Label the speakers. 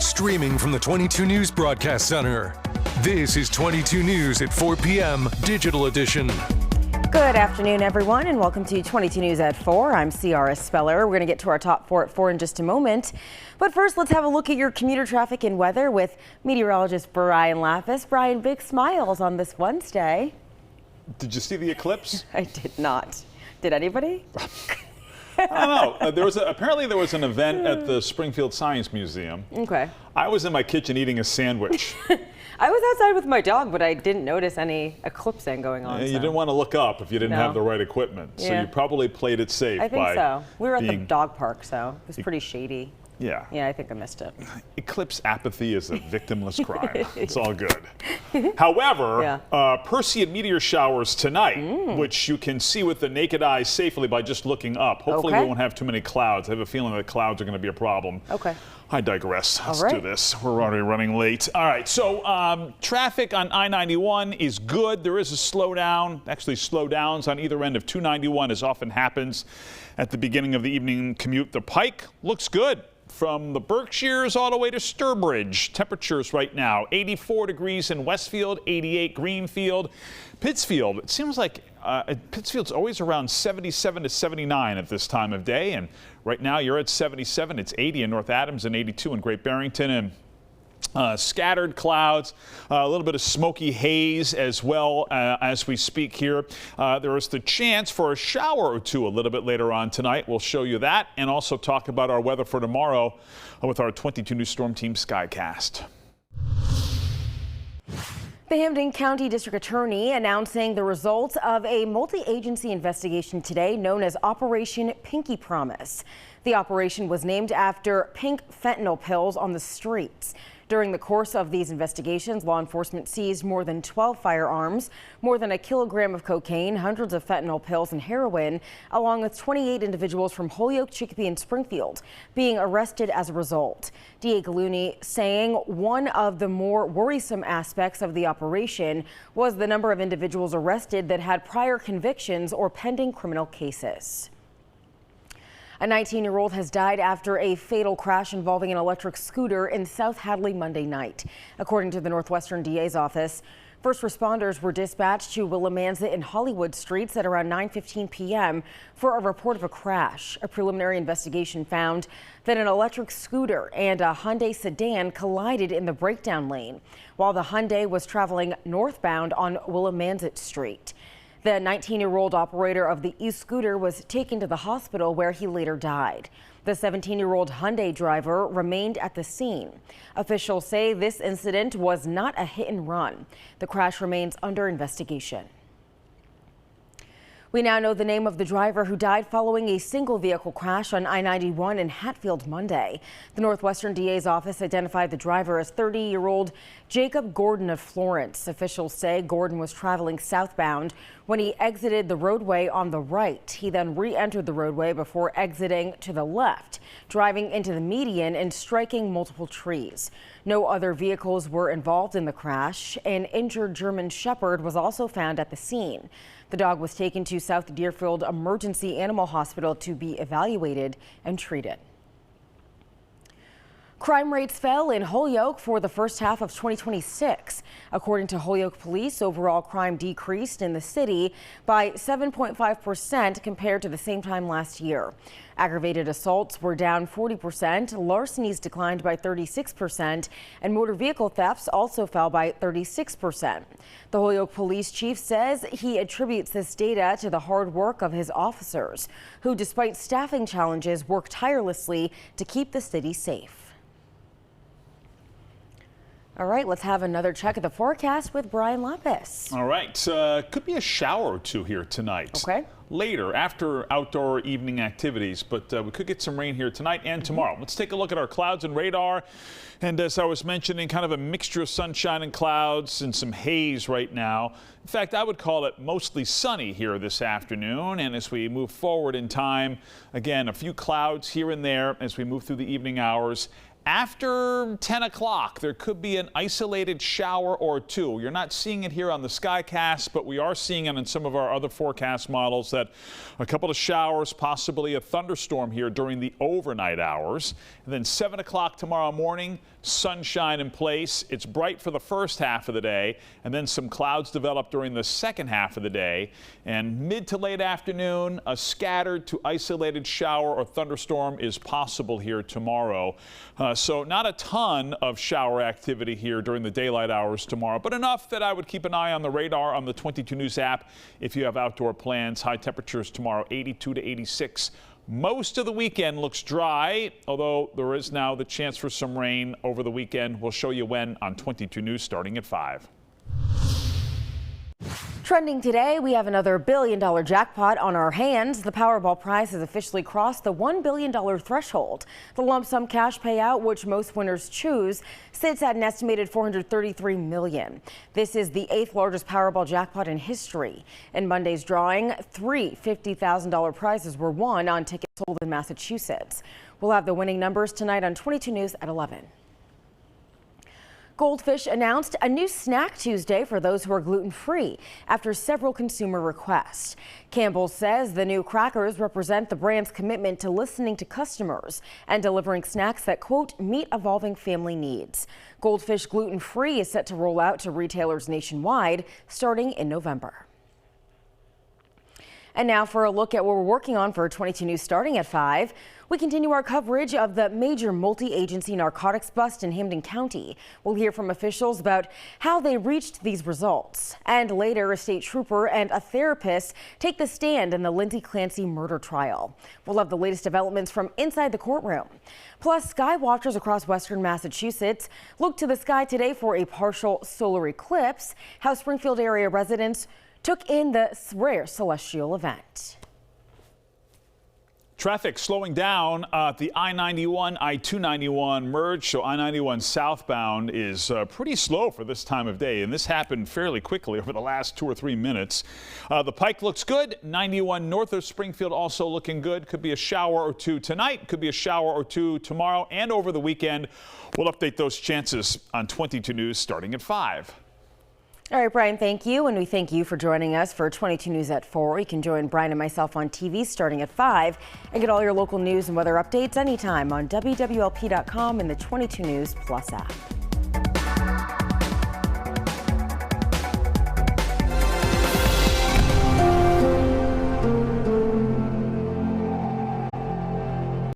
Speaker 1: Streaming from the 22 News Broadcast Center. This is 22 News at 4 p.m. Digital Edition.
Speaker 2: Good afternoon, everyone, and welcome to 22 News at 4. I'm Ciara Speller. We're going to get to our top 4 at 4 in just a moment. But first, let's have a look at your commuter traffic and weather with meteorologist Brian Lapis. Brian, big smiles on this Wednesday.
Speaker 3: Did you see the eclipse?
Speaker 2: I did not. Did anybody?
Speaker 3: I don't know. Apparently there was an event at the Springfield Science Museum.
Speaker 2: Okay.
Speaker 3: I was in my kitchen eating a sandwich.
Speaker 2: I was outside with my dog, but I didn't notice any eclipsing going on.
Speaker 3: You didn't want to look up if you didn't have the right equipment.
Speaker 2: Yeah.
Speaker 3: So you probably played it safe.
Speaker 2: I think so. We were at the
Speaker 3: being...
Speaker 2: dog park, so it was pretty shady.
Speaker 3: Yeah.
Speaker 2: Yeah, I think I missed it.
Speaker 3: Eclipse apathy is a victimless crime. It's all good. However, Perseid meteor showers tonight, which you can see with the naked eye safely by just looking up. Hopefully we won't have too many clouds. I have a feeling that clouds are going to be a problem.
Speaker 2: Okay.
Speaker 3: I digress. Let's do this. We're already running late. All right, so traffic on I-91 is good. There is a slowdown, actually slowdowns on either end of 291 as often happens at the beginning of the evening commute. The Pike looks good. From the Berkshires all the way to Sturbridge. Temperatures right now, 84 degrees in Westfield, 88 Greenfield. Pittsfield, it seems like Pittsfield's always around 77 to 79 at this time of day. And right now you're at 77. It's 80 in North Adams and 82 in Great Barrington. And scattered clouds, a little bit of smoky haze as well as we speak here. There is the chance for a shower or two a little bit later on tonight. We'll show you that and also talk about our weather for tomorrow with our 22 News Storm Team Skycast.
Speaker 2: The Hampton County District Attorney announcing the results of a multi-agency investigation today known as Operation Pinky Promise. The operation was named after pink fentanyl pills on the streets. During the course of these investigations, law enforcement seized more than 12 firearms, more than 1 kilogram of cocaine, hundreds of fentanyl pills and heroin, along with 28 individuals from Holyoke, Chicopee, and Springfield being arrested as a result. DA Gallooni saying one of the more worrisome aspects of the operation was the number of individuals arrested that had prior convictions or pending criminal cases. A 19-year-old has died after a fatal crash involving an electric scooter in South Hadley Monday night. According to the Northwestern DA's office, first responders were dispatched to Willimanza and Hollywood streets at around 9:15 p.m. for a report of a crash. A preliminary investigation found that an electric scooter and a Hyundai sedan collided in the breakdown lane while the Hyundai was traveling northbound on Willimanza Street. The 19-year-old operator of the e-scooter was taken to the hospital where he later died. The 17-year-old Hyundai driver remained at the scene. Officials say this incident was not a hit and run. The crash remains under investigation. We now know the name of the driver who died following a single vehicle crash on I-91 in Hatfield Monday. The Northwestern DA's office identified the driver as 30-year-old Jacob Gordon of Florence. Officials say Gordon was traveling southbound when he exited the roadway on the right. He then re-entered the roadway before exiting to the left, driving into the median and striking multiple trees. No other vehicles were involved in the crash. An injured German Shepherd was also found at the scene. The dog was taken to South Deerfield Emergency Animal Hospital to be evaluated and treated. Crime rates fell in Holyoke for the first half of 2026. According to Holyoke police, overall crime decreased in the city by 7.5% compared to the same time last year. Aggravated assaults were down 40%, larcenies declined by 36%, and motor vehicle thefts also fell by 36%. The Holyoke police chief says he attributes this data to the hard work of his officers, who, despite staffing challenges, work tirelessly to keep the city safe. All right, let's have another check of the forecast with Brian Lapis.
Speaker 3: All right, could be a shower or two here tonight.
Speaker 2: Okay.
Speaker 3: Later, after outdoor evening activities, but we could get some rain here tonight and tomorrow. Let's take a look at our clouds and radar. And as I was mentioning, kind of a mixture of sunshine and clouds and some haze right now. In fact, I would call it mostly sunny here this afternoon. And as we move forward in time, again, a few clouds here and there as we move through the evening hours. After 10 o'clock, there could be an isolated shower or two. You're not seeing it here on the Skycast, but we are seeing it in some of our other forecast models that a couple of showers, possibly a thunderstorm here during the overnight hours. And then 7 o'clock tomorrow morning, sunshine in place. It's bright for the first half of the day, and then some clouds develop during the second half of the day. And mid to late afternoon, a scattered to isolated shower or thunderstorm is possible here tomorrow. So not a ton of shower activity here during the daylight hours tomorrow, but enough that I would keep an eye on the radar on the 22 News app if you have outdoor plans. High temperatures tomorrow, 82 to 86. Most of the weekend looks dry, although there is now the chance for some rain over the weekend. We'll show you when on 22 News starting at 5.
Speaker 2: Trending today, we have another billion-dollar jackpot on our hands. The Powerball prize has officially crossed the $1 billion threshold. The lump sum cash payout, which most winners choose, sits at an estimated $433 million. This is the 8th largest Powerball jackpot in history. In Monday's drawing, 3 $50,000 prizes were won on tickets sold in Massachusetts. We'll have the winning numbers tonight on 22 News at 11. Goldfish announced a new Snack Tuesday for those who are gluten-free after several consumer requests. Campbell says the new crackers represent the brand's commitment to listening to customers and delivering snacks that, quote, meet evolving family needs. Goldfish gluten-free is set to roll out to retailers nationwide starting in November. And now for a look at what we're working on for 22 News starting at 5. We continue our coverage of the major multi-agency narcotics bust in Hampton County. We'll hear from officials about how they reached these results. And later, a state trooper and a therapist take the stand in the Lindsay Clancy murder trial. We'll have the latest developments from inside the courtroom. Plus, sky watchers across western Massachusetts look to the sky today for a partial solar eclipse. How Springfield area residents took in the rare celestial event.
Speaker 3: Traffic slowing down at the I-91, I-291 merge, so I-91 southbound is pretty slow for this time of day, and this happened fairly quickly over the last 2 or 3 minutes. The Pike looks good. 91 north of Springfield also looking good. Could be a shower or two tonight, could be a shower or two tomorrow and over the weekend. We'll update those chances on 22 News starting at 5.
Speaker 2: All right, Brian, thank you. And we thank you for joining us for 22 News at 4. You can join Brian and myself on TV starting at 5 and get all your local news and weather updates anytime on wwlp.com and the 22 News Plus app.